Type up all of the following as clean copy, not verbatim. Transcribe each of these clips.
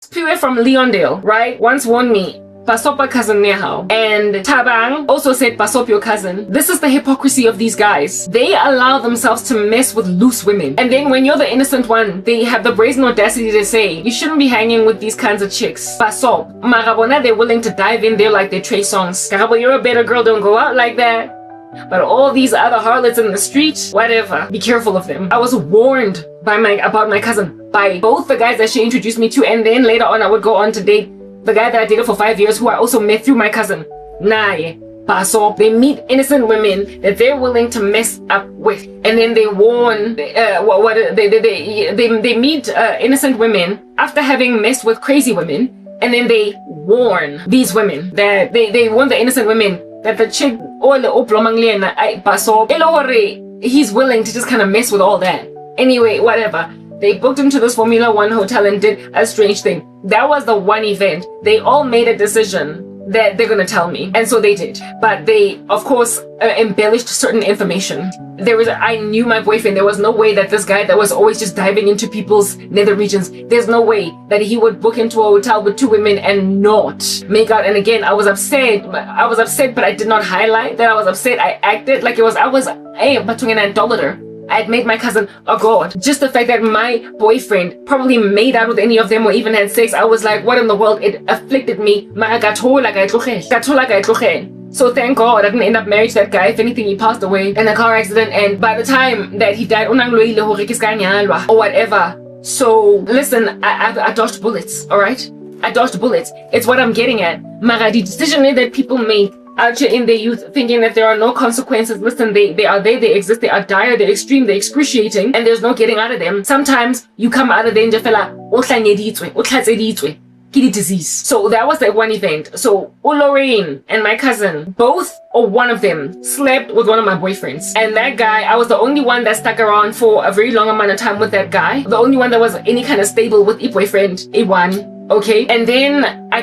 Spiwe from Leondale, right, once warned me, Pasopa cousin Nehao. And Tabang also said Pasop your cousin. This is the hypocrisy of these guys. They allow themselves to mess with loose women. And then when you're the innocent one, they have the brazen audacity to say, you shouldn't be hanging with these kinds of chicks. Pasop. Marabona, they're willing to dive in there like they're Trey Songs. Karabo, you're a better girl, don't go out like that. But all these other harlots in the street, whatever, be careful of them. I was warned about my cousin by both the guys that she introduced me to, and then later on I would go on to date the guy that I dated for 5 years, who I also met through my cousin. Paso. They meet innocent women that they're willing to mess up with, and then they warn. They meet innocent women after having messed with crazy women, and then they warn these women that they warn the innocent women that the chick he's willing to just kind of mess with all that. Anyway, whatever. They booked him to this Formula One hotel and did a strange thing. That was the one event. They all made a decision that they're gonna tell me, and so they did. But they, of course, embellished certain information. I knew my boyfriend. There was no way that this guy that was always just diving into people's nether regions, there's no way that he would book into a hotel with 2 women and not make out. And again, I was upset, but I did not highlight that I was upset. I acted like I was an idolater. I had made my cousin a god. Just the fact that my boyfriend probably made out with any of them or even had sex, I was like, what in the world? It afflicted me. So thank God I didn't end up married to that guy. If anything, he passed away in a car accident, and by the time that he died, or whatever. So listen, I dodged bullets, alright? I dodged bullets. It's what I'm getting at. Mara, the decision that people make out here in their youth, thinking that there are no consequences. Listen, they are there, they exist, they are dire, they're extreme, they're excruciating, and there's no getting out of them. Sometimes you come out of danger, fella, disease. So that was that one event. So Lorraine and my cousin, both or one of them, slept with one of my boyfriends. And that guy, I was the only one that stuck around for a very long amount of time with that guy. The only one that was any kind of stable with a boyfriend, A1. Okay, and then I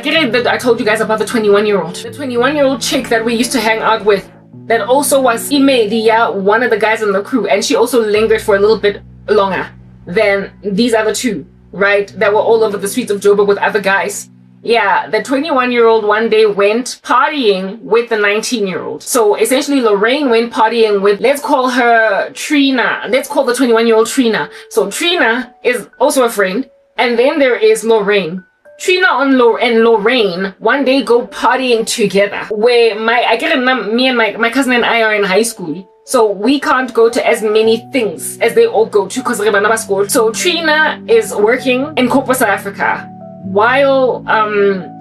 told you guys about the 21-year-old. The 21-year-old chick that we used to hang out with, that also was one of the guys in the crew, and she also lingered for a little bit longer than these other two, right? That were all over the streets of Joburg with other guys. Yeah, the 21-year-old one day went partying with the 19-year-old. So essentially Lorraine went partying with, let's call her Trina. Let's call the 21-year-old Trina. So Trina is also a friend. And then there is Lorraine. Trina and Lorraine one day go partying together, where me and my cousin and I are in high school, so we can't go to as many things as they all go to because school. So Trina is working in corporate South Africa, while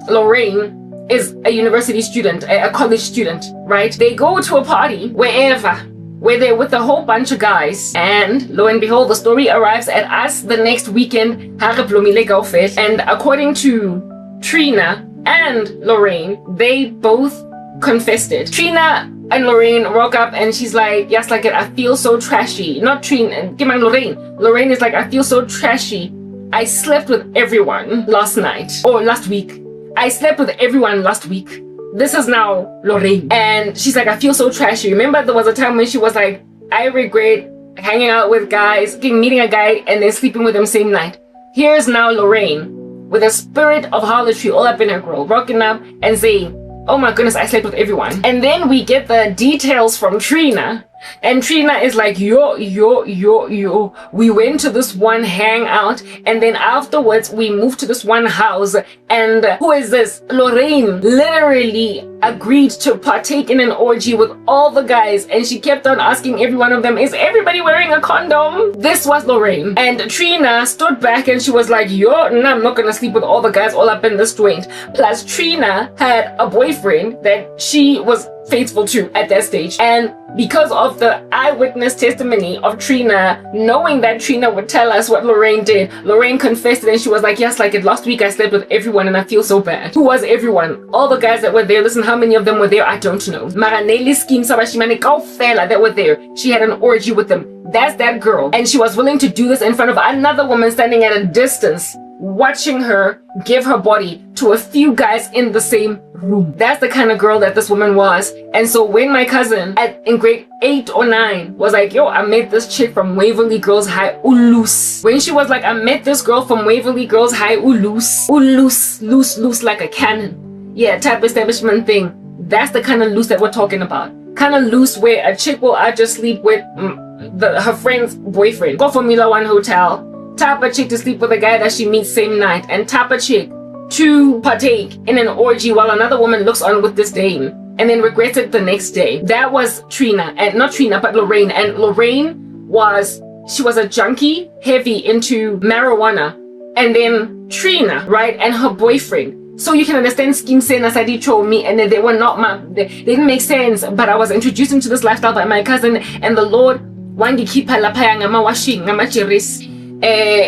Lorraine is a university student, a college student, right? They go to a party where they're with a whole bunch of guys, and lo and behold, the story arrives at us the next weekend. And according to Trina and Lorraine, they both confessed it. Trina and Lorraine woke up and she's like, yes, like it, I feel so trashy. Not Trina, Lorraine. Lorraine is like, I feel so trashy. I slept with everyone last week. I slept with everyone last week. This is now Lorraine. And she's like, I feel so trashy. Remember there was a time when she was like, I regret hanging out with guys, meeting a guy and then sleeping with him same night. Here's now Lorraine with a spirit of harlotry all up in her grill, rocking up and saying, oh my goodness, I slept with everyone. And then we get the details from Trina. And Trina is like, yo, we went to this one hangout, and then afterwards we moved to this one house, and who is this? Lorraine literally agreed to partake in an orgy with all the guys, and she kept on asking every one of them, is everybody wearing a condom? This was Lorraine. And Trina stood back and she was like, yo, no, I'm not gonna sleep with all the guys all up in this joint. Plus Trina had a boyfriend that she was faithful to at that stage, and because of the eyewitness testimony of Trina, knowing that Trina would tell us what Lorraine did, Lorraine confessed it, and she was like, yes, like it, last week I slept with everyone and I feel so bad. Who was everyone? All the guys that were there. Listen, how many of them were there? I don't know. Maranelli scheme Sabashimane Kaufela that were there. She had an orgy with them. That's that girl. And she was willing to do this in front of another woman standing at a distance watching her give her body to a few guys in the same room. That's the kind of girl that this woman was. And so when my cousin in grade 8 or 9 was like, yo, I met this chick from Waverly Girls High, loose. When she was like, I met this girl from Waverly Girls High, loose, loose like a cannon. Yeah, type establishment thing. That's the kind of loose that we're talking about. Kind of loose where a chick will just sleep with her friend's boyfriend. Go Formula One hotel. Type a chick to sleep with a guy that she meets same night. And type a chick to partake in an orgy while another woman looks on with this dame. And then regrets it the next day. That was Trina. And not Trina, but Lorraine. And Lorraine was a junkie, heavy into marijuana. And then Trina, right? And her boyfriend. So you can understand scheme saying as I did show me, and they were not they didn't make sense, but I was introduced into this lifestyle by my cousin, and the Lord wangi keep ngama washing ngama chiris.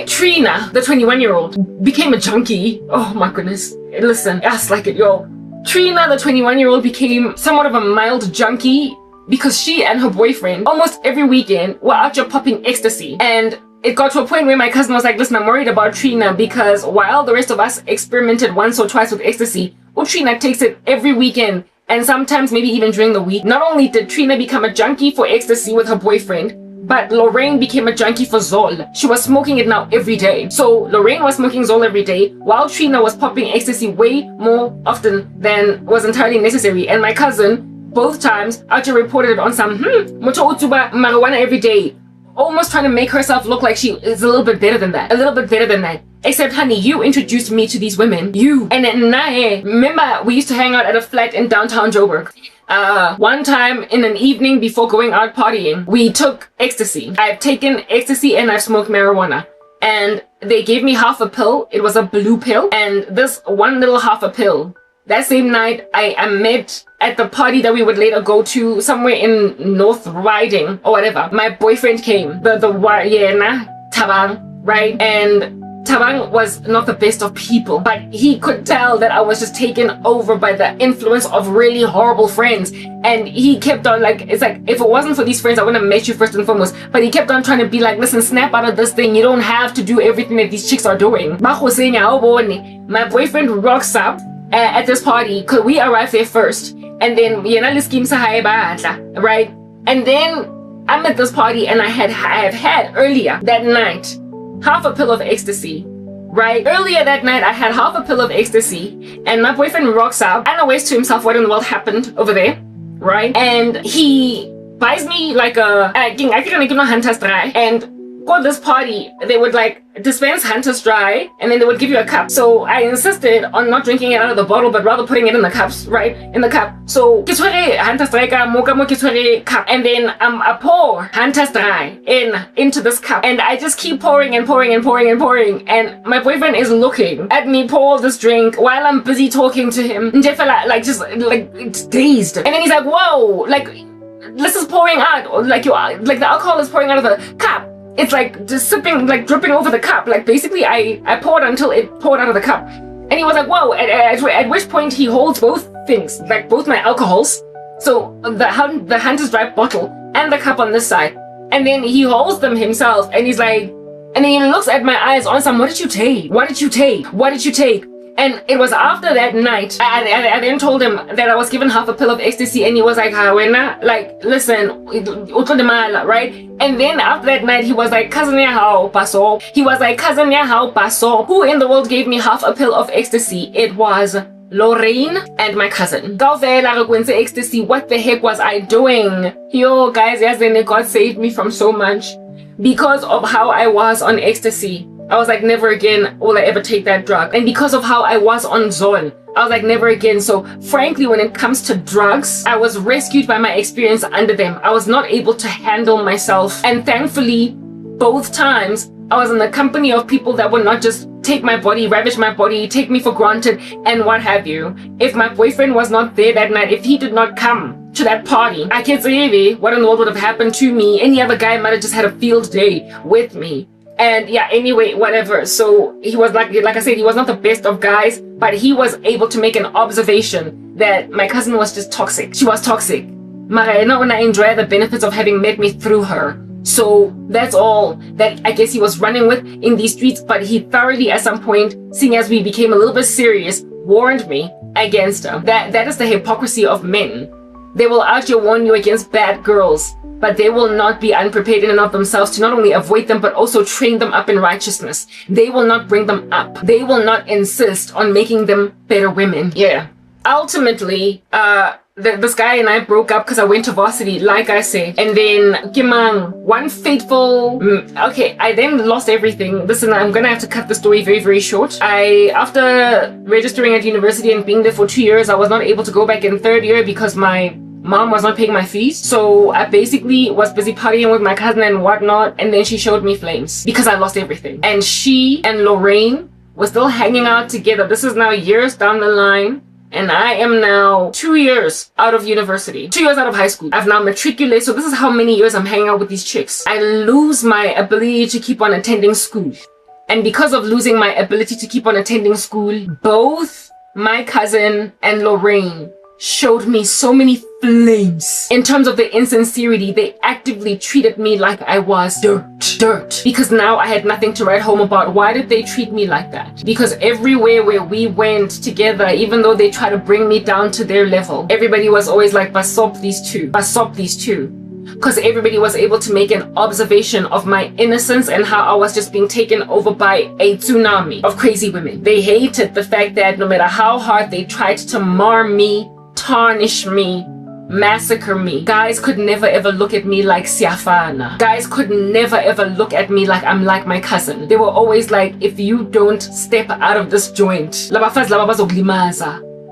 Trina, the 21-year-old, became a junkie. Oh my goodness. Listen, ass like it, yo. Trina, the 21-year-old, became somewhat of a mild junkie because she and her boyfriend almost every weekend were out here popping ecstasy. And it got to a point where my cousin was like, listen, I'm worried about Trina because while the rest of us experimented once or twice with ecstasy, Trina takes it every weekend and sometimes maybe even during the week. Not only did Trina become a junkie for ecstasy with her boyfriend, but Lorraine became a junkie for Zol. She was smoking it now every day. So Lorraine was smoking Zol every day while Trina was popping ecstasy way more often than was entirely necessary. And my cousin, both times, actually reported it on some, mucho utuba marijuana every day. Almost trying to make herself look like she is a little bit better than that. A little bit better than that. Except, honey, you introduced me to these women. You. And then, remember, we used to hang out at a flat in downtown Joburg. One time in an evening before going out partying, we took ecstasy. I've taken ecstasy and I've smoked marijuana. And they gave me half a pill. It was a blue pill. And this one little half a pill. That same night, I met at the party that we would later go to somewhere in North Riding or whatever. My boyfriend came, Tabang, right? And Tabang was not the best of people, but he could tell that I was just taken over by the influence of really horrible friends. And he kept on like, it's like, if it wasn't for these friends, I wouldn't have met you first and foremost. But he kept on trying to be like, listen, snap out of this thing. You don't have to do everything that these chicks are doing. My boyfriend rocks up at this party because we arrived there first, and then right, and then I'm at this party and I have had earlier that night half a pill of ecstasy, right? Earlier that night I had half a pill of ecstasy, and my boyfriend rocks up unaware to himself what in the world happened over there, right? And he buys me like a Hunter's Dry, and for this party they would like dispense Hunter's Dry and then they would give you a cup. So I insisted on not drinking it out of the bottle but rather putting it in the cups, right? In the cup. So Hunter's Dry cup, and then I pour Hunter's Dry into this cup, and I just keep pouring and pouring and pouring and pouring, and my boyfriend is looking at me pour this drink while I'm busy talking to him, like just like it's dazed, and then he's like, whoa, like this is pouring out, like like the alcohol is pouring out of the cup. It's like just sipping, like dripping over the cup. Like basically I poured until it poured out of the cup. And he was like, whoa, at which point he holds both things, like both my alcohols. So the Hunter's Dry bottle and the cup on this side. And then he holds them himself and he's like, and then he looks at my eyes on some, what did you take? What did you take? What did you take? And it was after that night, I then told him that I was given half a pill of ecstasy, and he was like, like, listen, right? And then after that night, he was like, cousin how paso. He was like, cousin how paso. Who in the world gave me half a pill of ecstasy? It was Lorraine and my cousin. Ecstasy, what the heck was I doing? Yo, guys, yes, then God saved me from so much because of how I was on ecstasy. I was like, never again will I ever take that drug. And because of how I was on Zol, I was like, never again. So frankly, when it comes to drugs, I was rescued by my experience under them. I was not able to handle myself. And thankfully, both times, I was in the company of people that would not just take my body, ravage my body, take me for granted, and what have you. If my boyfriend was not there that night, if he did not come to that party, I can't say what in the world would have happened to me. Any other guy might have just had a field day with me. And yeah, anyway, whatever. So he was like I said, he was not the best of guys, but he was able to make an observation that my cousin was just toxic. She was toxic. Mara, I enjoy the benefits of having met me through her. So that's all that I guess he was running with in these streets. But he thoroughly, at some point, seeing as we became a little bit serious, warned me against her. That is the hypocrisy of men. They will out here warn you against bad girls, but they will not be unprepared in and of themselves to not only avoid them, but also train them up in righteousness. They will not bring them up. They will not insist on making them better women. Yeah. Ultimately, this guy and I broke up because I went to varsity, like I said. And then, Kimang, one fateful... Okay, I then lost everything. Listen, I'm gonna have to cut the story very, very short. After registering at university and being there for 2 years, I was not able to go back in third year because my mom was not paying my fees. So I basically was busy partying with my cousin and whatnot. And then she showed me flames because I lost everything. And she and Lorraine were still hanging out together. This is now years down the line. And I am now 2 years out of university, 2 years out of high school. I've now matriculated. So this is how many years I'm hanging out with these chicks. I lose my ability to keep on attending school. And because of losing my ability to keep on attending school, both my cousin and Lorraine showed me so many flames. In terms of the insincerity, they actively treated me like I was dirt. Because now I had nothing to write home about. Why did they treat me like that? Because everywhere where we went together, even though they tried to bring me down to their level, everybody was always like, basop these two. Because everybody was able to make an observation of my innocence and how I was just being taken over by a tsunami of crazy women. They hated the fact that no matter how hard they tried to mar me, tarnish me, massacre me, guys could never ever look at me like Siafana. Guys could never ever look at me like I'm like my cousin. They were always like, if you don't step out of this joint,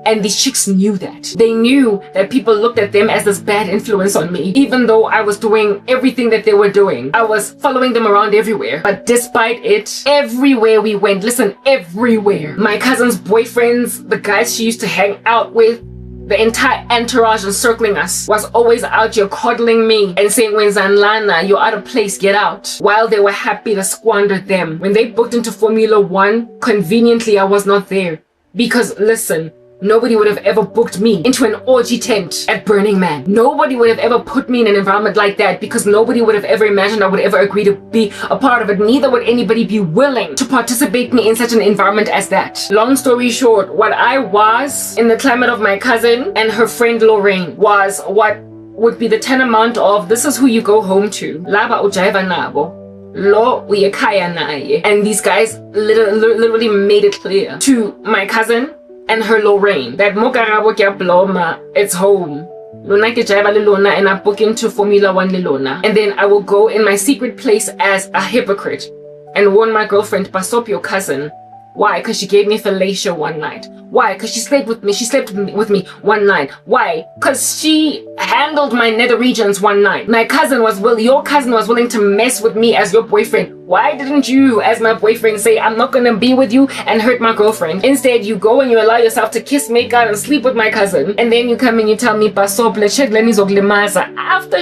and these chicks knew that. They knew that people looked at them as this bad influence on me. Even though I was doing everything that they were doing, I was following them around everywhere. But despite it, everywhere we went, listen, everywhere, my cousin's boyfriends, the guys she used to hang out with, the entire entourage encircling us was always out here coddling me and saying, when Zanlana, you're out of place, get out. While they were happy to squander them. When they booked into Formula One, conveniently I was not there. Because listen, nobody would have ever booked me into an orgy tent at Burning Man. Nobody would have ever put me in an environment like that because nobody would have ever imagined I would ever agree to be a part of it. Neither would anybody be willing to participate me in such an environment as that. Long story short, what I was in the climate of my cousin and her friend Lorraine was what would be the tantamount of, this is who you go home to. Laba ujaiva nabo. Lo uyekaya naye. And these guys literally made it clear to my cousin and her Lorraine that mokarabo kya bloma, it's home. Lona ke jaiva le lona and I book into Formula One le lona. And then I will go in my secret place as a hypocrite and warn my girlfriend, basop your cousin. Why? Because she gave me fellatio one night. Why? Because she slept with me. She slept with me one night. Why? Because she handled my nether regions one night. My cousin was your cousin was willing to mess with me as your boyfriend. Why didn't you, as my boyfriend, say, I'm not going to be with you and hurt my girlfriend? Instead, you go and you allow yourself to kiss, make out, and sleep with my cousin. And then you come and you tell me, after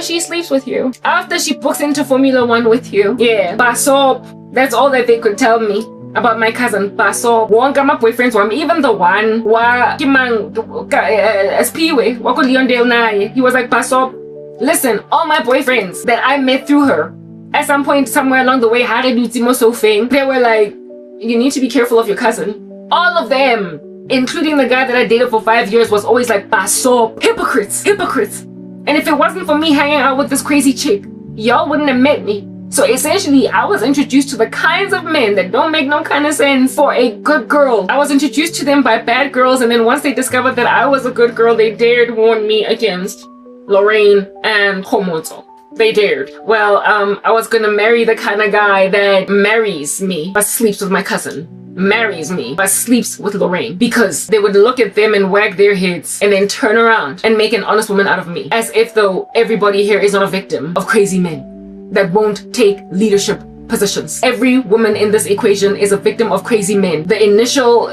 she sleeps with you. After she books into Formula One with you. Yeah, basop. That's all that they could tell me about my cousin. Paso wonke my boyfriends wami, even the one wa kimang Spiwe wako Leondale naye, he was like, Paso, listen, all my boyfriends that I met through her, at some point somewhere along the way, they were like, you need to be careful of your cousin. All of them, including the guy that I dated for 5 years, was always like, Paso, hypocrites. And if it wasn't for me hanging out with this crazy chick, y'all wouldn't have met me. So essentially, I was introduced to the kinds of men that don't make no kind of sense for a good girl. I was introduced to them by bad girls, and then once they discovered that I was a good girl, they dared warn me against Lorraine and Homoto. They dared. Well, I was gonna marry the kind of guy that marries me but sleeps with my cousin. Marries me but sleeps with Lorraine, because they would look at them and wag their heads and then turn around and make an honest woman out of me, as if though everybody here is not a victim of crazy men that won't take leadership positions. Every woman in this equation is a victim of crazy men. The initial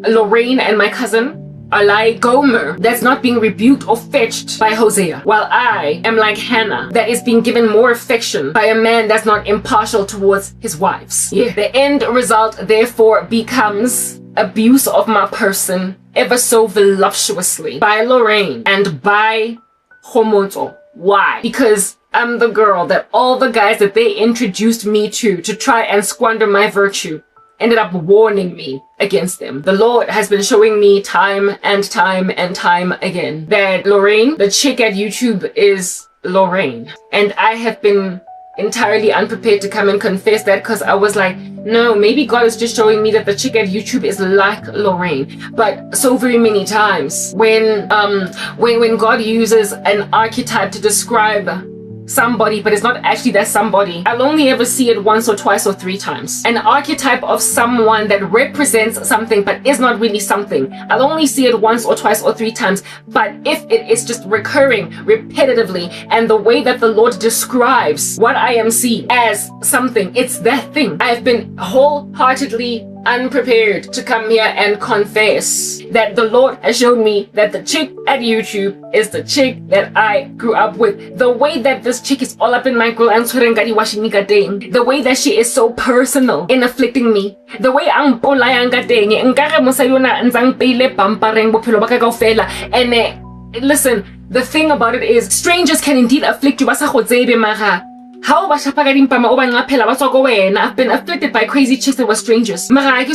Lorraine and my cousin are like Gomer, that's not being rebuked or fetched by Hosea, while I am like Hannah, that is being given more affection by a man that's not impartial towards his wives. Yeah. The end result therefore becomes abuse of my person ever so voluptuously by Lorraine and by Homoto. Why? Because I'm the girl that all the guys that they introduced me to try and squander my virtue ended up warning me against them. The Lord has been showing me time and time and time again that Lorraine, the chick at YouTube, is Lorraine. And I have been entirely unprepared to come and confess that, because I was like, no, maybe God is just showing me that the chick at YouTube is like Lorraine. But so very many times when God uses an archetype to describe somebody, but it's not actually that somebody, I'll only ever see it once or twice or three times. An archetype of someone that represents something but is not really something, I'll only see it once or twice or three times. But if it is just recurring repetitively, and the way that the Lord describes what I am seeing as something, it's that thing. I've been wholeheartedly unprepared to come here and confess that the Lord has shown me that the chick at YouTube is the chick that I grew up with. The way that this chick is all up in my grill and the way that she is so personal in afflicting me, the way ang polayang gateng nkare mo sa yona ntsang pele pampareng bophelo ba ka kaofela. And listen, the thing about it is strangers can indeed afflict you, ba sa go tsebe mara how I've been afflicted by crazy chicks that were strangers. That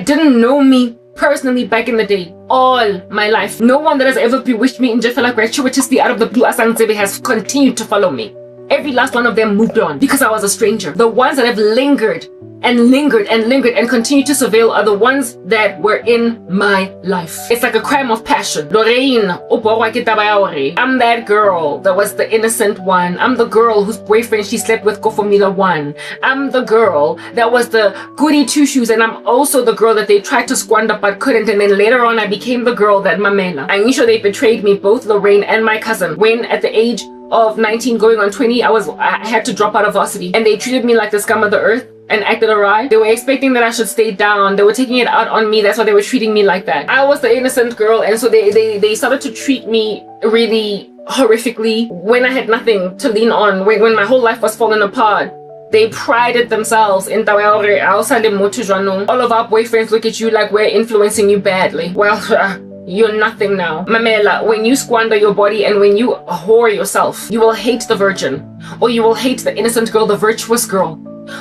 didn't know me personally back in the day. All my life. No one that has ever bewitched me in Jeffela gratuitously out of the blue Asangzebe has continued to follow me. Every last one of them moved on because I was a stranger. The ones that have lingered and lingered and lingered and continue to surveil are the ones that were in my life. It's like a crime of passion. Lorraine, I'm that girl that was the innocent one. I'm the girl whose boyfriend she slept with go Formula 1. I'm the girl that was the goody two-shoes, and I'm also the girl that they tried to squander but couldn't, and then later on I became the girl that Mamela. I'm sure they betrayed me, both Lorraine and my cousin, when at the age of 19 going on 20 I had to drop out of varsity, and they treated me like the scum of the earth and acted awry. They were expecting that I should stay down. They were taking it out on me. That's why they were treating me like that. I was the innocent girl, and so they started to treat me really horrifically when I had nothing to lean on, when my whole life was falling apart. They prided themselves in all of our boyfriends look at you like we're influencing you badly. Well, you're nothing now. Mamela, when you squander your body and when you whore yourself, you will hate the virgin, or you will hate the innocent girl, the virtuous girl.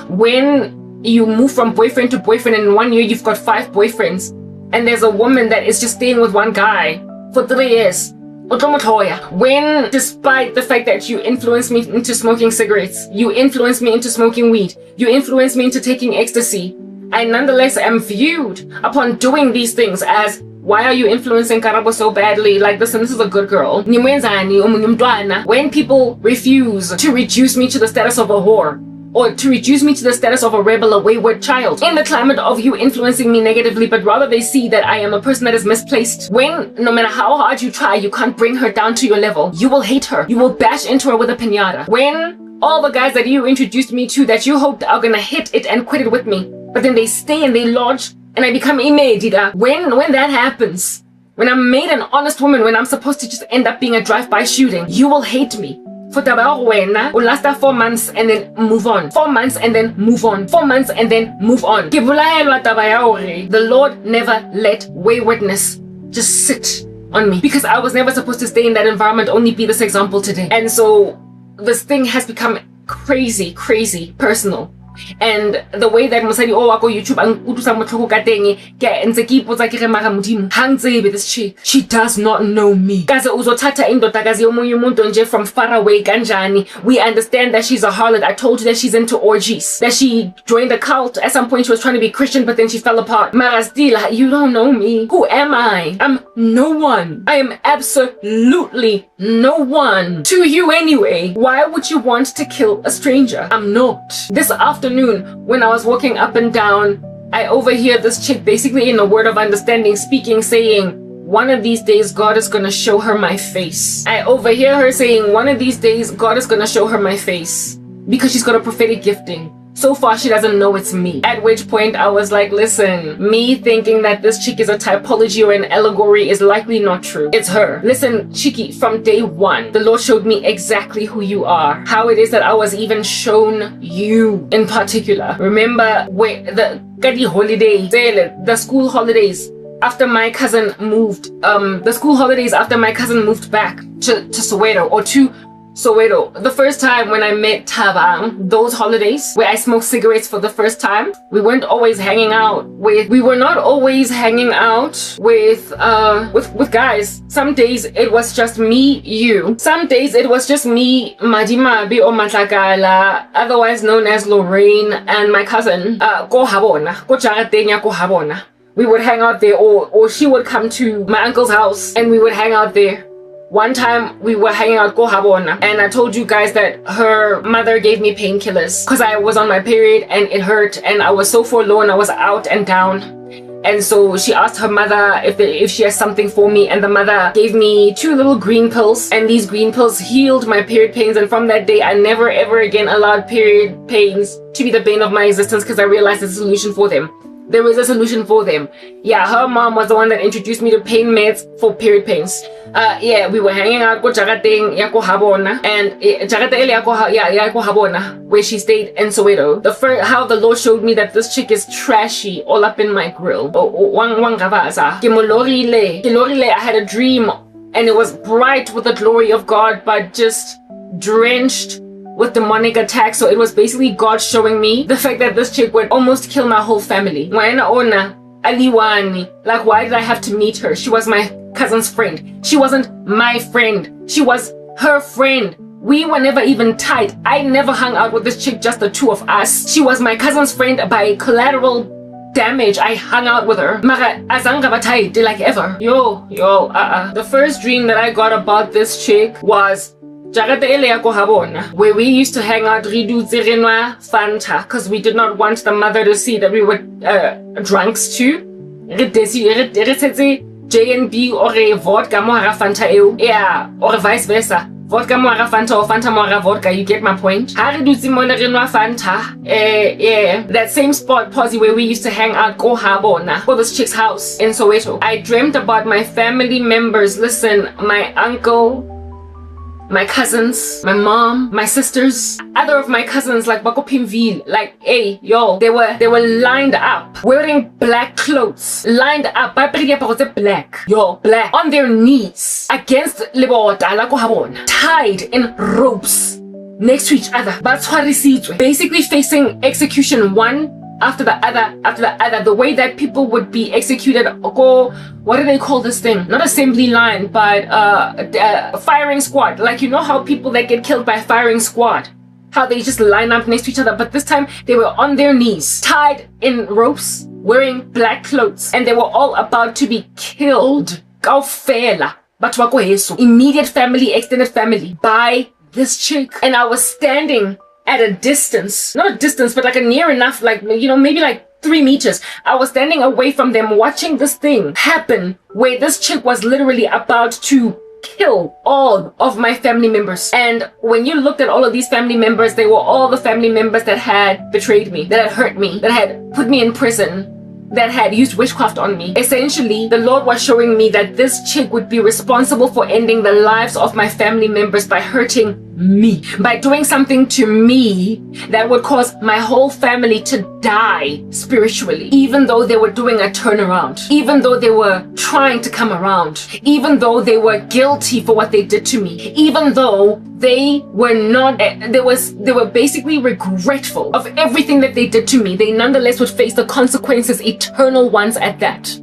When you move from boyfriend to boyfriend, and in 1 year you've got 5 boyfriends, and there's a woman that is just staying with one guy for 3 years. When, despite the fact that you influenced me into smoking cigarettes, you influenced me into smoking weed, you influenced me into taking ecstasy, I nonetheless am viewed upon doing these things as, why are you influencing Karabo so badly? Like, listen, this is a good girl. When people refuse to reduce me to the status of a whore, or to reduce me to the status of a rebel, a wayward child, in the climate of you influencing me negatively, but rather they see that I am a person that is misplaced. When, no matter how hard you try, you can't bring her down to your level, you will hate her. You will bash into her with a piñata. When all the guys that you introduced me to that you hoped are gonna hit it and quit it with me, but then they stay and they lodge, and I become imedida. When that happens, when I'm made an honest woman, when I'm supposed to just end up being a drive-by shooting, you will hate me. For Tabaruena, will last 4 months and then move on. 4 months and then move on. 4 months and then move on. The Lord never let waywardness just sit on me, because I was never supposed to stay in that environment, only be this example today. And so this thing has become crazy, crazy personal. And the way that Mosadi wako YouTube ang utusa motlhoko ka teng ke ntse ke ipotsa ke re mara modimo hang tsebe this chick, she does not know me. Kaze uzothatha indodakazi yomunye umuntu nje from far away kanjani. We understand that she's a harlot. I told you that she's into orgies, that she joined a cult. At some point she was trying to be Christian, but then she fell apart. Mara still, you don't know me. Who am I? I'm no one. I am absolutely no one to you anyway. Why would you want to kill a stranger? I'm not. This afternoon, when I was walking up and down, I overhear this chick basically in a word of understanding speaking, saying, one of these days God is gonna show her my face. I overhear her saying, one of these days God is gonna show her my face, because she's got a prophetic gifting. So far, she doesn't know it's me. At which point I was like, listen, me thinking that this chick is a typology or an allegory is likely not true. It's her. Listen, Chiki, from day one, the Lord showed me exactly who you are. How it is that I was even shown you in particular. Remember the holiday, the school holidays after my cousin moved, back to Soweto, or to Soweto. The first time when I met Tabang, those holidays where I smoked cigarettes for the first time, we weren't always hanging out with, we were not always hanging out with guys. Some days it was just me, you. Some days it was just me, Madimabi or Matlakala, otherwise known as Lorraine, and my cousin, Ko Habona, Ko Jaratenya Ko Habona. We would hang out there, or she would come to my uncle's house and we would hang out there. One time we were hanging out Kohabona, and I told you guys that her mother gave me painkillers because I was on my period and it hurt and I was so forlorn, I was out and down. And so she asked her mother if she has something for me, and the mother gave me 2 little green pills, and these green pills healed my period pains. And from that day I never ever again allowed period pains to be the bane of my existence, because I realized there's a solution for them. There is a solution for them. Yeah, her mom was the one that introduced me to pain meds for period pains. Yeah, we were hanging out ko Jagateng ya ko Habona, and Jagateng ya ko Habona, where she stayed in Soweto. How the Lord showed me that this chick is trashy all up in my grill. I had a dream, and it was bright with the glory of God, but just drenched with demonic attacks. So it was basically God showing me the fact that this chick would almost kill my whole family. Like, why did I have to meet her? She was my cousin's friend. She wasn't my friend. She was her friend. We were never even tight. I never hung out with this chick, just the 2 of us. She was my cousin's friend by collateral damage. I hung out with her. Mara azanga batai like ever. The first dream that I got about this chick was where we used to hang out Fanta, because we did not want the mother to see that we were drunks too. J&B or vodka moara Fanta yeah, or vice versa. Vodka moara Fanta or Fanta moara vodka, you get my point. Fanta, yeah, that same spot Posy where we used to hang out for this chick's house in Soweto. I dreamt about my family members. Listen, my uncle, my cousins, my mom, my sisters, other of my cousins like Bako Pimville, like, hey, yo, they were lined up, wearing black clothes, lined up, black, black, on their knees, against tied in ropes, next to each other, basically facing execution, one after the other, the way that people would be executed. What do they call this thing? Not assembly line, but a firing squad. Like, you know how people that get killed by firing squad, how they just line up next to each other, but this time they were on their knees, tied in ropes, wearing black clothes, and they were all about to be killed. Immediate family, extended family, by this chick. And I was standing at a distance, not a distance, but like a near enough, like, you know, maybe like 3 meters. I was standing away from them watching this thing happen, where this chick was literally about to kill all of my family members. And when you looked at all of these family members, they were all the family members that had betrayed me, that had hurt me, that had put me in prison, that had used witchcraft on me. Essentially, the Lord was showing me that this chick would be responsible for ending the lives of my family members by hurting me, by doing something to me that would cause my whole family to die spiritually, even though they were doing a turnaround, even though they were trying to come around, even though they were guilty for what they did to me, even though they were not, they were basically regretful of everything that they did to me. They nonetheless would face the consequences, eternal ones at that.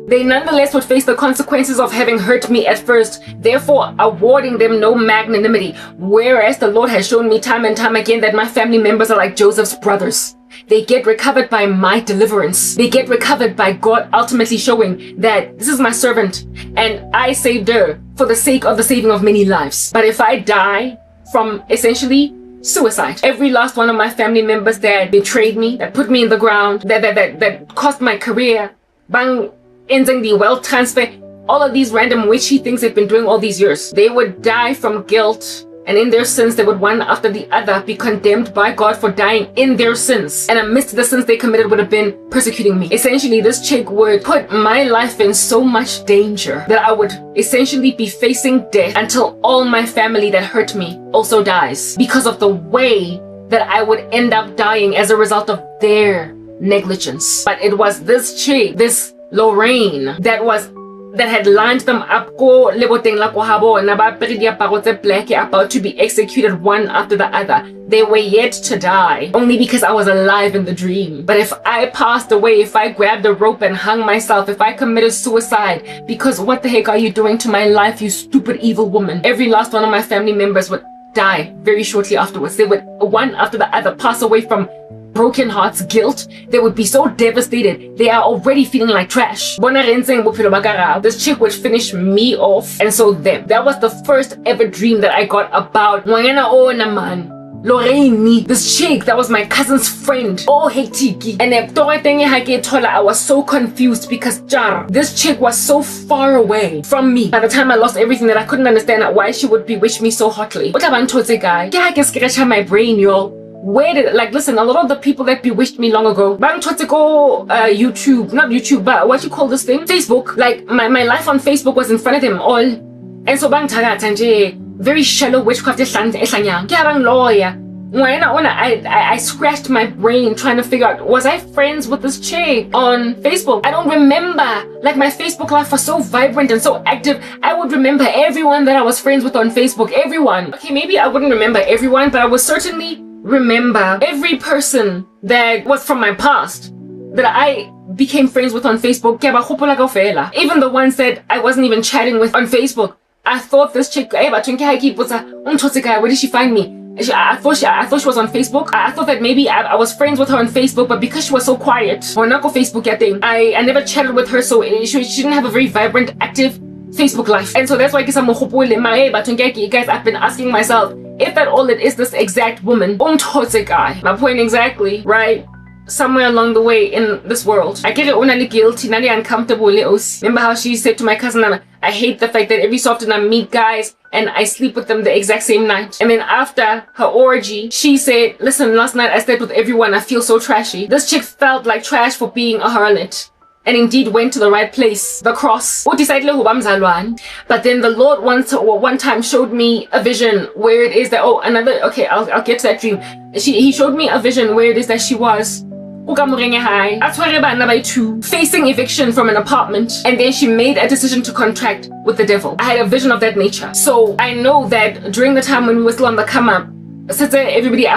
They nonetheless would face the consequences of having hurt me at first, therefore awarding them no magnanimity. Whereas the Lord has shown me time and time again that my family members are like Joseph's brothers. They get recovered by my deliverance. They get recovered by God ultimately showing that this is my servant and I saved her for the sake of the saving of many lives. But if I die from essentially suicide, every last one of my family members that betrayed me, that put me in the ground, that cost my career, bang, ending the wealth transfer, all of these random witchy things they've been doing all these years, they would die from guilt, and in their sins they would one after the other be condemned by God for dying in their sins, and amidst the sins they committed would have been persecuting me. Essentially, this chick would put my life in so much danger that I would essentially be facing death until all my family that hurt me also dies, because of the way that I would end up dying as a result of their negligence. But it was this chick, this Lorraine, that was that had lined them up ko leboteng la ko habo na ba pere diaparo tse black about to be executed one after the other. They were yet to die only because I was alive in the dream. But if I passed away, if I grabbed a rope and hung myself, if I committed suicide, because what the heck are you doing to my life, you stupid evil woman? Every last one of my family members would die very shortly afterwards. They would one after the other pass away from broken hearts, guilt. They would be so devastated. They are already feeling like trash. This chick would finish me off, and so them. That was the first ever dream that I got about Lorraine, this chick that was my cousin's friend. Oh, hectic. And I was so confused because this chick was so far away from me. By the time I lost everything, that I couldn't understand why she would bewitch me so hotly. What about guy? I can scratch my brain, yo. Where did, like, listen, a lot of the people that bewitched me long ago, YouTube, not YouTube, but what you call this thing? Facebook. Like, my life on Facebook was in front of them all. And so very shallow witchcraft lawyer. I scratched my brain trying to figure out, was I friends with this chick on Facebook? I don't remember. Like, my Facebook life was so vibrant and so active. I would remember everyone that I was friends with on Facebook. Everyone. Okay, maybe I wouldn't remember everyone, but I would certainly remember every person that was from my past that I became friends with on Facebook. Even the ones that I wasn't even chatting with on Facebook. I thought this chick, where did she find me? I thought she was on Facebook. I thought that maybe I was friends with her on Facebook, but because she was so quiet, I never chatted with her, so she didn't have a very vibrant, active Facebook life. And so that's why guys, I've been asking myself, if at all it is this exact woman, my point exactly, right? Somewhere along the way in this world, I get it only guilty, not uncomfortable. Remember how she said to my cousin, I hate the fact that every so often I meet guys and I sleep with them the exact same night. And then after her orgy, she said, listen, last night I slept with everyone, I feel so trashy. This chick felt like trash for being a harlot, and indeed went to the right place, the cross. But then the Lord one time showed me a vision where it is that, I'll get to that dream. He showed me a vision where it is that she was facing eviction from an apartment, and then she made a decision to contract with the devil. I had a vision of that nature. So I know that during the time when we were still on the come up, everybody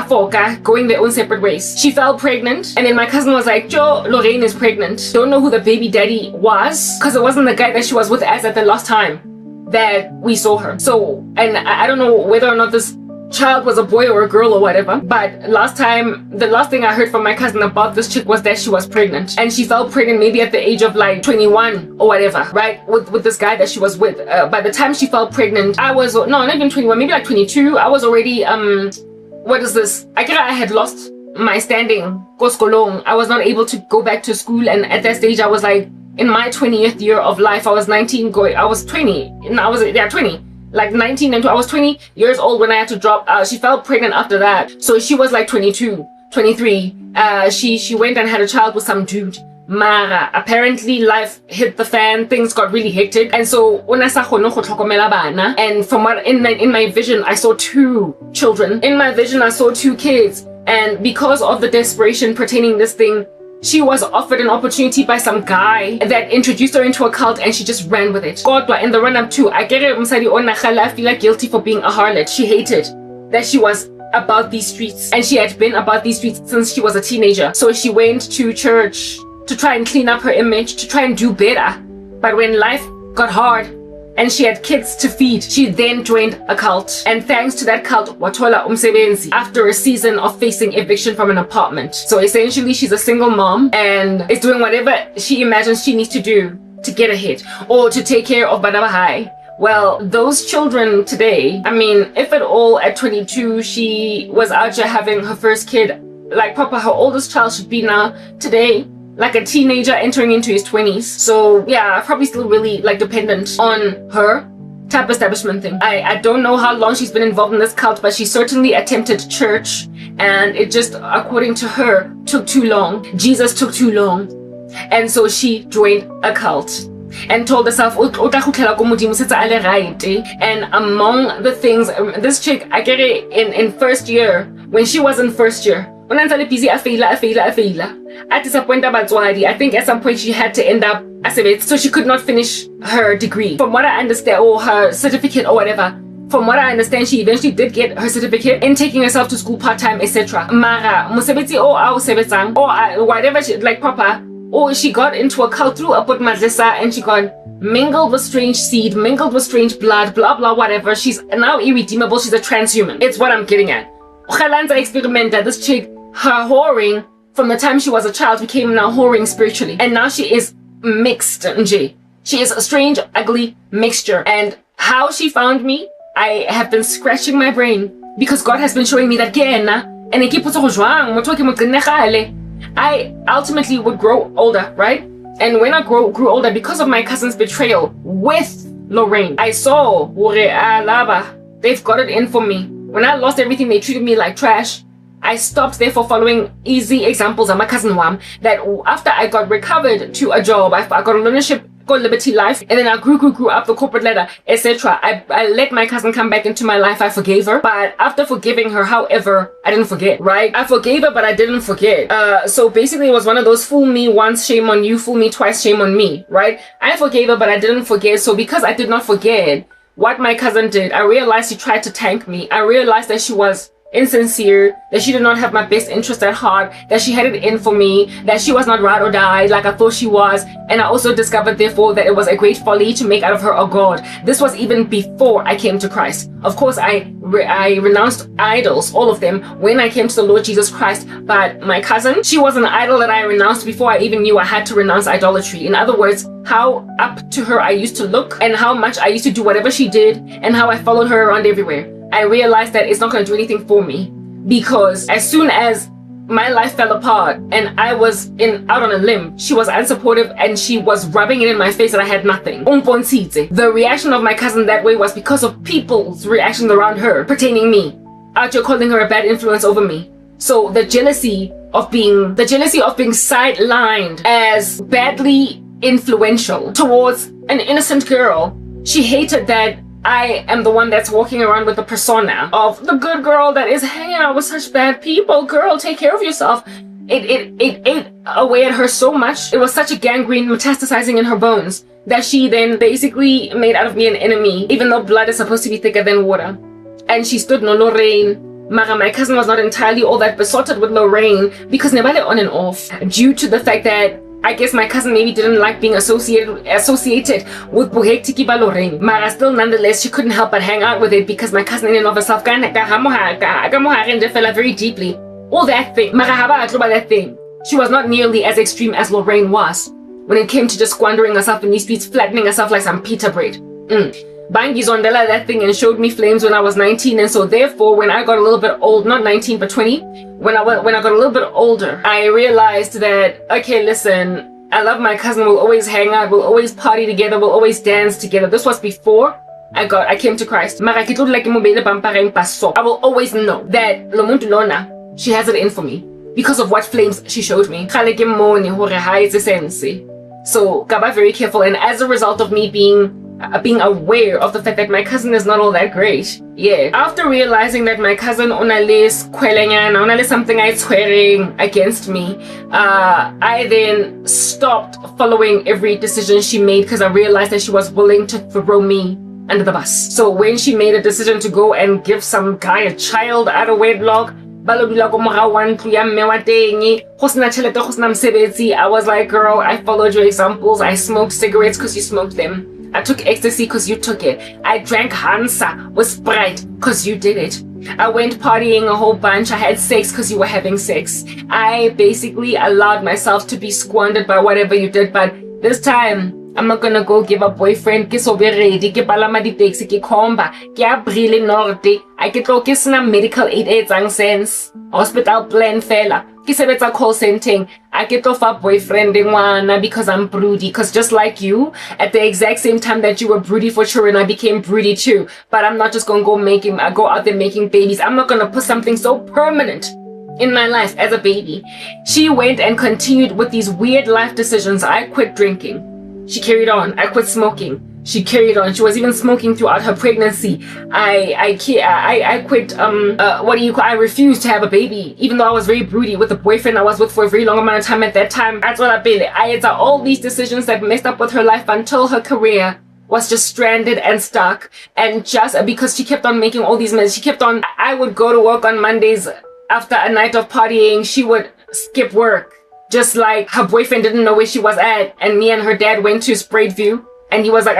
going their own separate ways. She fell pregnant, and then my cousin was like, Joe, Lorraine is pregnant. Don't know who the baby daddy was, because it wasn't the guy that she was with as at the last time that we saw her. So, and I don't know whether or not this child was a boy or a girl or whatever, but the last thing I heard from my cousin about this chick was that she was pregnant, and she fell pregnant maybe at the age of like 21 or whatever, right, with this guy that she was with. By the time she fell pregnant, I was, no, not even 21, maybe like 22. I was already what is this, I had lost my standing. I was not able to go back to school, and at that stage I was like in my 20th year of life. I was 19 I was 20, and I was 20, like 19 and I was 20 years old when I had to drop out. She fell pregnant after that, so she was like 22, 23. She went and had a child with some dude. Mara, apparently life hit the fan, things got really hectic, and so and from what in my vision I saw 2 children. In my vision I saw 2 kids, and because of the desperation pertaining this thing, she was offered an opportunity by some guy that introduced her into a cult, and she just ran with it. In the run-up to, I feel like guilty for being a harlot. She hated that she was about these streets, and she had been about these streets since she was a teenager. So she went to church to try and clean up her image, to try and do better. But when life got hard and she had kids to feed, she then joined a cult. And thanks to that cult, wathola umsebenzi after a season of facing eviction from an apartment. So essentially, she's a single mom and is doing whatever she imagines she needs to do to get ahead or to take care of Badabahai. Well, those children today, I mean, if at all at 22, she was out here having her first kid, like proper, her oldest child should be now today like a teenager entering into his 20s. So yeah, probably still really like dependent on her type establishment thing. I don't know how long she's been involved in this cult, but she certainly attempted church, and it just, according to her, took too long. Jesus took too long, and so she joined a cult and told herself, and among the things, this chick, I get it, in first year, when she was in first year, unantale busy a faila. At disappoint abatswadi. I think at some point she had to end up so she could not finish her degree. From what I understand, or her certificate or whatever. From what I understand, she eventually did get her certificate in taking herself to school part-time, etc. Mara, musebetsi o a o sebetsang, or whatever she, like proper, or she got into a cult through a put madresa and she got mingled with strange seed, mingled with strange blood, blah blah whatever. She's now irredeemable, she's a transhuman. It's what I'm getting at. Galanza experimenta, this chick, her whoring from the time she was a child became now whoring spiritually. And now she is mixed, nje. She is a strange, ugly mixture. And how she found me, I have been scratching my brain because God has been showing me that I ultimately would grow older, right? And when I grew older, because of my cousin's betrayal with Lorraine, I saw they've got it in for me. When I lost everything, they treated me like trash. I stopped therefore following easy examples of my cousin Wam, that after I got recovered to a job, I got a learnership, got Liberty Life, and then I grew up the corporate ladder, etc. I let my cousin come back into my life. I forgave her, but after forgiving her, however, I didn't forget, right? I forgave her, but I didn't forget. So basically it was one of those fool me once, shame on you, fool me twice, shame on me, right? I forgave her, but I didn't forget. So because I did not forget what my cousin did, I realized she tried to tank me. I realized that she was insincere, that she did not have my best interest at heart, that she had it in for me, that she was not ride or die like I thought she was. And I also discovered therefore that it was a great folly to make out of her a god. This was even before I came to Christ. Of course, I renounced idols, all of them, when I came to the Lord Jesus Christ. But my cousin, she was an idol that I renounced before I even knew I had to renounce idolatry. In other words, how up to her I used to look, and how much I used to do whatever she did, and how I followed her around everywhere. I realized that it's not going to do anything for me, because as soon as my life fell apart and I was out on a limb, she was unsupportive and she was rubbing it in my face that I had nothing. The reaction of my cousin that way was because of people's reactions around her pertaining me, after calling her a bad influence over me. So the jealousy of being sidelined as badly influential towards an innocent girl. She hated that I am the one that's walking around with the persona of the good girl that is hanging out with such bad people. Girl, take care of yourself. It ate away at her so much. It was such a gangrene metastasizing in her bones that she then basically made out of me an enemy, even though blood is supposed to be thicker than water. And she stood no Lorraine. Mara, my cousin was not entirely all that besotted with Lorraine because nobody on and off, due to the fact that I guess my cousin maybe didn't like being associated with Buhek by Lorraine. Mara, still nonetheless, she couldn't help but hang out with it because my cousin in and of herself very deeply. All that thing. That thing. She was not nearly as extreme as Lorraine was when it came to just squandering herself in these streets, flattening herself like some pita bread. Bangi Zondela that thing and showed me flames when I was 19, and so therefore when I got a little bit old, not 19 but 20, when I got a little bit older, I realized that, okay, listen, I love my cousin, we'll always hang out, we'll always party together, we'll always dance together. This was before I came to Christ. I will always know that Lomuntu Lona, she has it in for me because of what flames she showed me. So Gaba very careful, and as a result of me being aware of the fact that my cousin is not all that great. Yeah. After realizing that my cousin onale something I swearing against me, I then stopped following every decision she made because I realized that she was willing to throw me under the bus. So when she made a decision to go and give some guy a child out of wedlock, I was like, girl, I followed your examples. I smoked cigarettes because you smoked them. I took ecstasy because you took it. I drank Hansa with Sprite because you did it. I went partying a whole bunch. I had sex because you were having sex. I basically allowed myself to be squandered by whatever you did. But this time, I'm not gonna go give a boyfriend. Ke so be ready. Ke palama di taxi. Ke komba. Ke abrile norte. I ke tlo ke sena medical aid etsang sense. Hospital plan fela. Ke sebetsa call center. I get off a boyfriend ngwana because I'm broody. Because just like you, at the exact same time that you were broody for children, I became broody too. But I'm not just gonna go out there making babies. I'm not gonna put something so permanent in my life as a baby. She went and continued with these weird life decisions. I quit drinking. She carried on. I quit smoking. She carried on. She was even smoking throughout her pregnancy. I quit. I refused to have a baby, even though I was very broody with the boyfriend I was with for a very long amount of time at that time. That's what I had all these decisions that messed up with her life until her career was just stranded and stuck. And just because she kept on making all these messes, she kept on. I would go to work on Mondays after a night of partying. She would skip work. Just like her boyfriend didn't know where she was at, and me and her dad went to Spraidview, and he was like,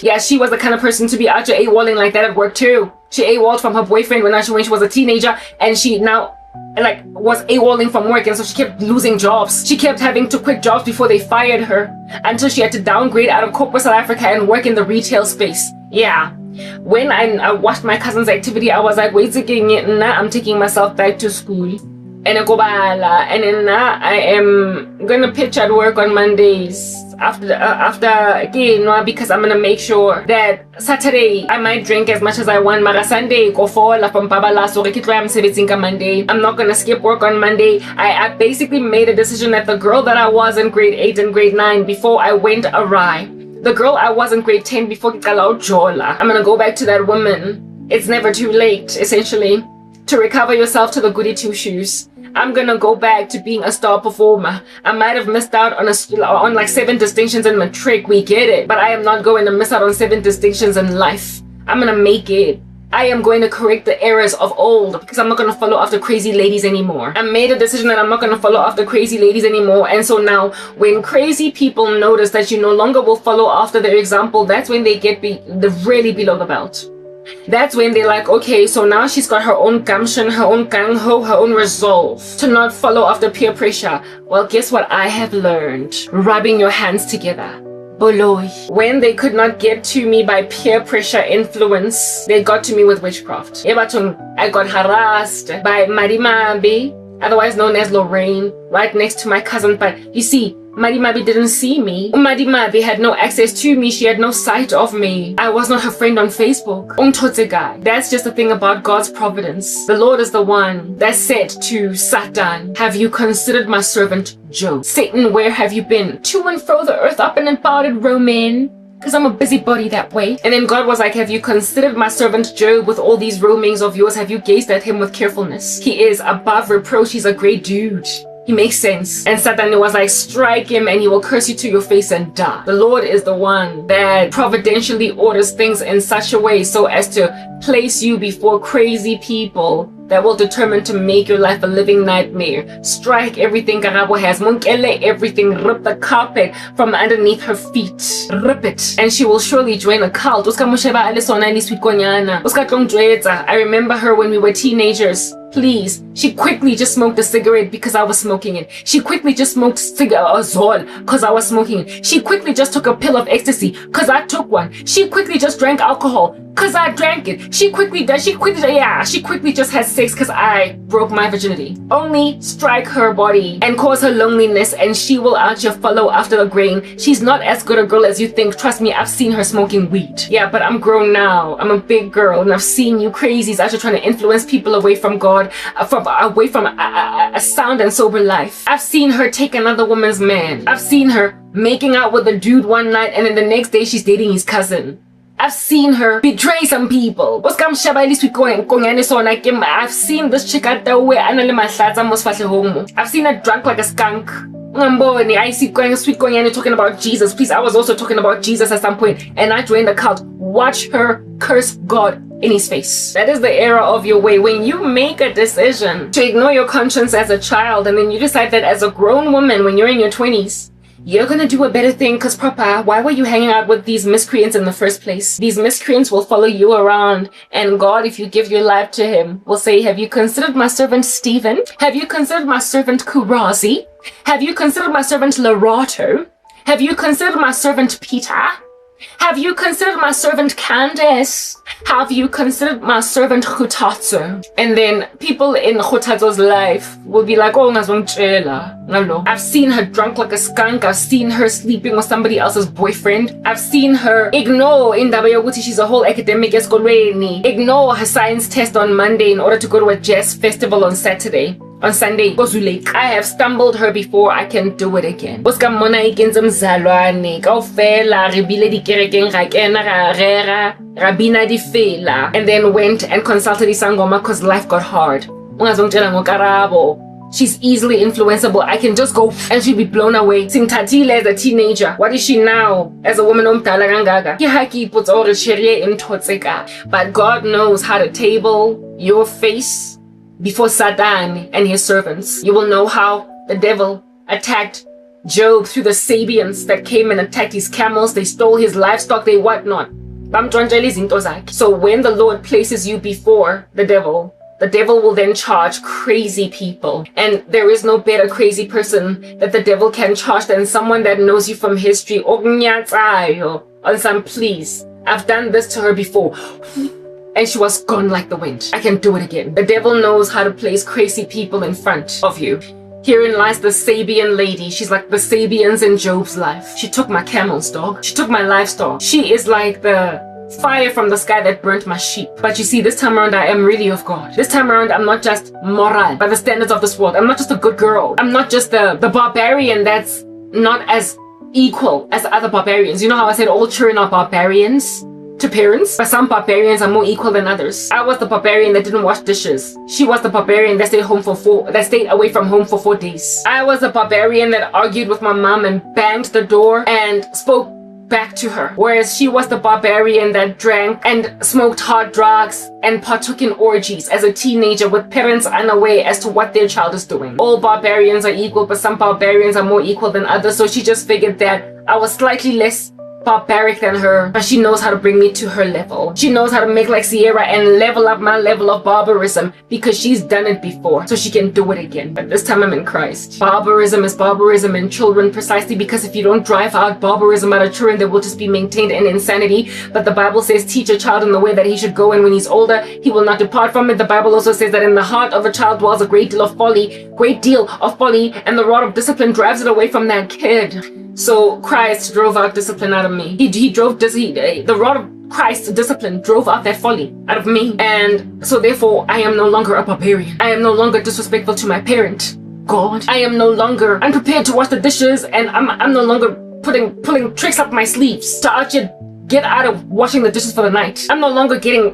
yeah, she was the kind of person to be out here AWOLing like that at work too. She AWOLed from her boyfriend when she was a teenager, and she now was AWOLing from work, and so she kept losing jobs. She kept having to quit jobs before they fired her, until she had to downgrade out of corporate South Africa and work in the retail space. Yeah. When I watched my cousin's activity, I was like, wait again, I'm taking myself back to school. And then now I am gonna pitch at work on Mondays after again, because I'm gonna make sure that Saturday I might drink as much as I want, but Sunday go for la pampabala, so I'm Monday. I'm not gonna skip work on Monday. I basically made a decision that the girl that I was in grade 8 and grade 9 before I went awry, the girl I was in grade 10 before I'm gonna go back to that woman. It's never too late, essentially, to recover yourself to the goody two shoes. I'm gonna go back to being a star performer. I might have missed out on like 7 distinctions in matric, we get it, but I am not going to miss out on 7 distinctions in life. I'm gonna make it. I am going to correct the errors of old, because I'm not going to follow after crazy ladies anymore. I made a decision that I'm not going to follow after crazy ladies anymore. And so now when crazy people notice that you no longer will follow after their example, that's when they get really below the belt. That's when they're like, okay, so now she's got her own gumption, her own gung-ho, her own resolve to not follow after peer pressure. Well, guess what I have learned? Rubbing your hands together. Boloi. When they could not get to me by peer pressure influence, they got to me with witchcraft. I got harassed by Marimabe, otherwise known as Lorraine, right next to my cousin. But you see, Marimabe didn't see me. Marimabe had no access to me. She had no sight of me. I was not her friend on Facebook. That's just the thing about God's providence. The Lord is the one that said to Satan, have you considered my servant Job? Satan, where have you been? To and fro the earth, up and about it, roaming. Because I'm a busybody that way. And then God was like, have you considered my servant Job with all these roamings of yours? Have you gazed at him with carefulness? He is above reproach. He's a great dude. He makes sense. And Satan was like, strike him and he will curse you to your face and die. The Lord is the one that providentially orders things in such a way so as to place you before crazy people that will determine to make your life a living nightmare. Strike everything Karabo has. Munkele everything. Rip the carpet from underneath her feet. Rip it. And she will surely join a cult. I remember her when we were teenagers. Please. She quickly just smoked a cigarette because I was smoking it. She quickly just smoked Zol because I was smoking it. She quickly just took a pill of ecstasy because I took one. She quickly just drank alcohol because I drank it. She quickly just had sex because I broke my virginity. Only strike her body and cause her loneliness and she will out here follow after the grain. She's not as good a girl as you think. Trust me, I've seen her smoking weed. Yeah, but I'm grown now. I'm a big girl and I've seen you crazies out here trying to influence people away from God, away from a sound and sober life. I've seen her take another woman's man. I've seen her making out with a dude one night and then the next day she's dating his cousin. I've seen her betray some people. I've seen this chick at the way I've seen her drunk like a skunk. I see sweet going talking about Jesus. Please, I was also talking about Jesus at some point and I joined the cult. Watch her curse God in his face. That is the error of your way. When you make a decision to ignore your conscience as a child and then you decide that as a grown woman when you're in your 20s, you're gonna do a better thing because Papa, why were you hanging out with these miscreants in the first place? These miscreants will follow you around and God, if you give your life to him, will say, have you considered my servant Stephen? Have you considered my servant Kurazi? Have you considered my servant Larato? Have you considered my servant Peter? Have you considered my servant Candace? Have you considered my servant Hutatsu? And then people in Hutatsu's life will be like, oh, I've seen her drunk like a skunk. I've seen her sleeping with somebody else's boyfriend. I've seen her ignore in Dabayoguti, she's a whole academic eskolweni. Ignore her science test on Monday in order to go to a jazz festival on Saturday. on Sunday, I have stumbled her before, I can do it again. And then went and consulted Isangoma because life got hard. She's easily influenceable. I can just go and she'll be blown away. Simtatile as a teenager. What is she now? As a woman but God knows how to table your face before Satan and his servants. You will know how the devil attacked Job through the Sabians that came and attacked his camels. They stole his livestock, they whatnot. So when the Lord places you before the devil will then charge crazy people. And there is no better crazy person that the devil can charge than someone that knows you from history. On some, please, I've done this to her before. And she was gone like the wind. I can do it again. The devil knows how to place crazy people in front of you. Herein lies the Sabian lady. She's like the Sabians in Job's life. She took my camels, dog. She took my livestock. She is like the fire from the sky that burnt my sheep. But you see, this time around, I am really of God. This time around, I'm not just moral by the standards of this world. I'm not just a good girl. I'm not just the barbarian that's not as equal as other barbarians. You know how I said all children are barbarians to parents, but some barbarians are more equal than others. I was the barbarian that didn't wash dishes. She was the barbarian that stayed away from home for 4 days. I was the barbarian that argued with my mom and banged the door and spoke back to her, whereas she was the barbarian that drank and smoked hard drugs and partook in orgies as a teenager with parents unaware as to what their child is doing. All barbarians are equal, but some barbarians are more equal than others, so she just figured that I was slightly less barbaric than her, but she knows how to bring me to her level. She knows how to make like Sierra and level up my level of barbarism because she's done it before, so she can do it again. But this time I'm in Christ. Barbarism is barbarism in children precisely because if you don't drive out barbarism out of children, they will just be maintained in insanity. But the Bible says, teach a child in the way that he should go, and when he's older, he will not depart from it. The Bible also says that in the heart of a child dwells a great deal of folly, and the rod of discipline drives it away from that kid. So Christ drove out discipline out of me. The rod of Christ's discipline drove out that folly out of me. And so therefore, I am no longer a barbarian. I am no longer disrespectful to my parent, God. I am no longer unprepared to wash the dishes, and I'm no longer pulling tricks up my sleeves to actually get out of washing the dishes for the night. I'm no longer getting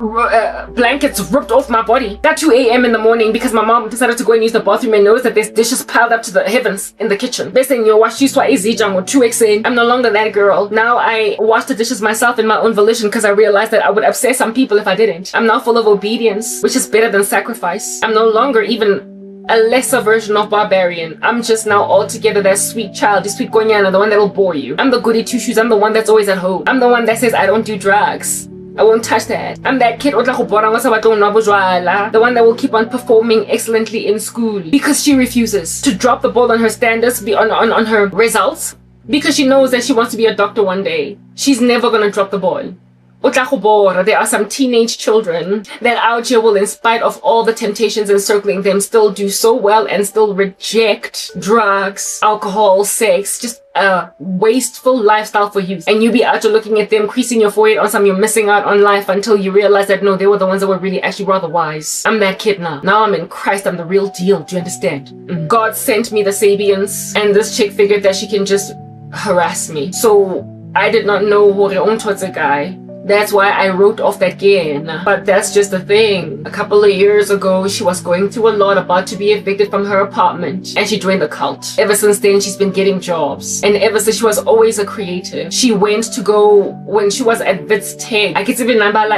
blankets ripped off my body at 2 a.m. in the morning because my mom decided to go and use the bathroom and noticed that there's dishes piled up to the heavens in the kitchen. I'm no longer that girl. Now I wash the dishes myself in my own volition because I realized that I would upset some people if I didn't. I'm now full of obedience, which is better than sacrifice. I'm no longer even a lesser version of barbarian. I'm just now altogether that sweet child, the sweet konyana, the one that'll bore you. I'm the goody two-shoes. I'm the one that's always at home. I'm the one that says I don't do drugs. I won't touch that. I'm that kid, the one that will keep on performing excellently in school because she refuses to drop the ball on her standards, on her results, because she knows that she wants to be a doctor one day. She's never gonna drop the ball. There are some teenage children that out here will, in spite of all the temptations encircling them, still do so well and still reject drugs, alcohol, sex, just a wasteful lifestyle for youth. And you be out here looking at them, creasing your forehead on some, you're missing out on life until you realize that no, they were the ones that were really actually rather wise. I'm that kid now. Now I'm in Christ. I'm the real deal. Do you understand? God sent me the Sabians, and this chick figured that she can just harass me. So I did not know who the guy. That's why I wrote off that game. But that's just the thing. A couple of years ago, she was going through a lot, about to be evicted from her apartment, and she joined the cult. Ever since then, she's been getting jobs. And ever since, she was always a creative. She went to go, when she was at Wits Tech, I can't even remember,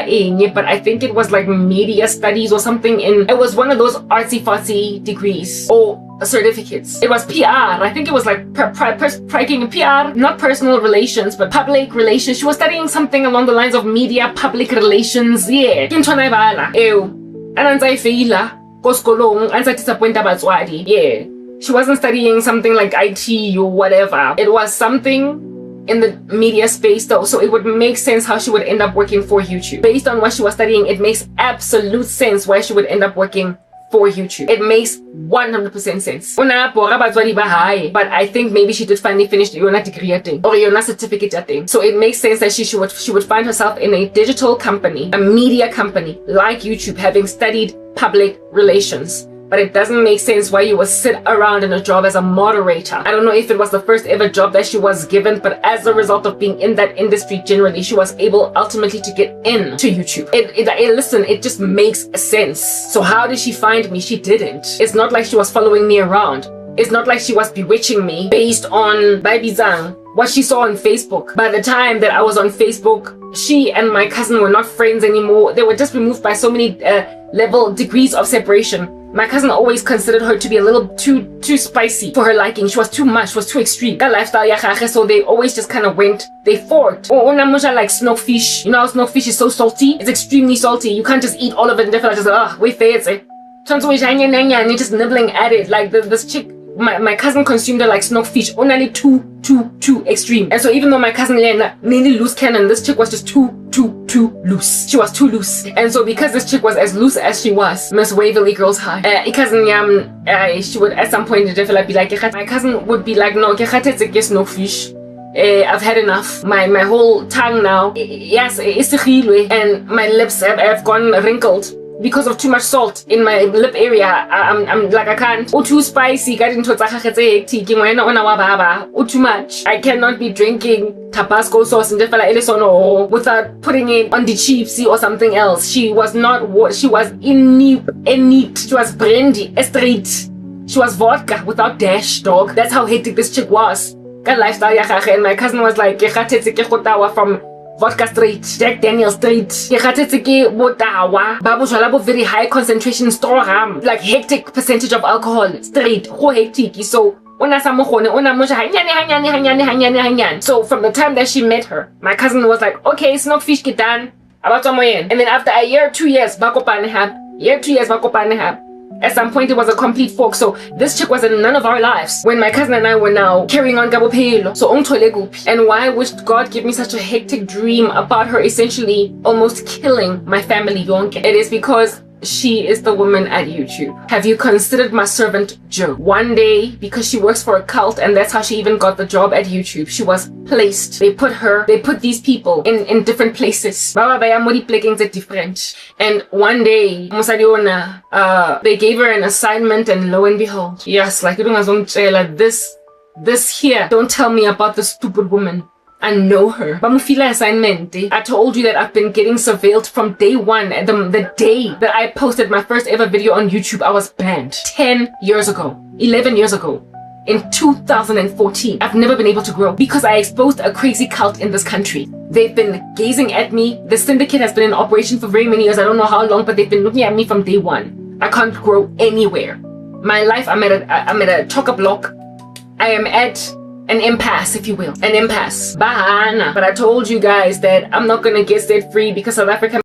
but I think it was like media studies or something. It was one of those artsy-fartsy degrees or certificates. It was PR. I think it was like PR, not personal relations, but public relations. She was studying something along the lines of media, public relations. Yeah. Yeah. She wasn't studying something like IT or whatever. It was something in the media space though, so it would make sense how she would end up working for YouTube. Based on what she was studying, it makes absolute sense why she would end up working for YouTube. It makes 100% sense. But I think maybe she did finally finish the degree thing or certificate thing. So it makes sense that she would find herself in a digital company, a media company like YouTube, having studied public relations. but it doesn't make sense why you would sit around in a job as a moderator. I don't know if it was the first ever job that she was given, but as a result of being in that industry generally, she was able ultimately to get into YouTube. Listen, it just makes sense. So how did she find me? She didn't. It's not like she was following me around. It's not like she was bewitching me based on Baibizang, what she saw on Facebook. By the time that I was on Facebook, she and my cousin were not friends anymore. They were just removed by so many degrees of separation. My cousin always considered her to be a little too spicy for her liking. She was too much, she was too extreme. That lifestyle, so they always just kind of they fought. Unamusha like snowfish. You know how snowfish is so salty? It's extremely salty. You can't just eat all of it and just wait for it. Just nibbling at it. Like this chick, my cousin consumed it like snowfish. Only too extreme. And so even though my cousin Lena nearly loose cannon, this chick was just too loose. She was too loose. And so because this chick was as loose as she was, Miss Waverly Girls High, she would at some point develop be like, my cousin would be like, no, it's no fish. I've had enough. My whole tongue now, yes, it's and my lips have gone wrinkled because of too much salt in my lip area. I'm like, I can't. Too spicy. Too much. I cannot be drinking Tabasco sauce and without putting it on the cheapsy or something else. She was not what she was neat. She was brandy, straight. She was vodka without dash, dog. That's how hectic this chick was. Got lifestyle, and my cousin was like, from vodka straight, Jack Daniel straight. Very high concentration store, like hectic percentage of alcohol straight. Hectic. So so from the time that she met her, my cousin was like, okay, snowfish get done. And then after a year, 2 years, at some point it was a complete fork. So this chick was in none of our lives when my cousin and I were now carrying on Gabo Pelo. So and why would God give me such a hectic dream about her essentially almost killing my family? It is because she is the woman at YouTube. Have you considered my servant Joe? One day, because she works for a cult, and that's how she even got the job at YouTube, she was placed. They put these people in different places. Different. And one day, they gave her an assignment, and lo and behold, yes, like this here, don't tell me about the stupid woman. I know her. I told you that I've been getting surveilled from day one. And the day that I posted my first ever video on YouTube, I was banned. 10 years ago. 11 years ago. In 2014. I've never been able to grow because I exposed a crazy cult in this country. They've been gazing at me. The syndicate has been in operation for very many years. I don't know how long, but they've been looking at me from day one. I can't grow anywhere. My life, I'm at a chock-a-block. I am at an impasse, if you will. An impasse. Bahana. But I told you guys that I'm not gonna get set free because South Africa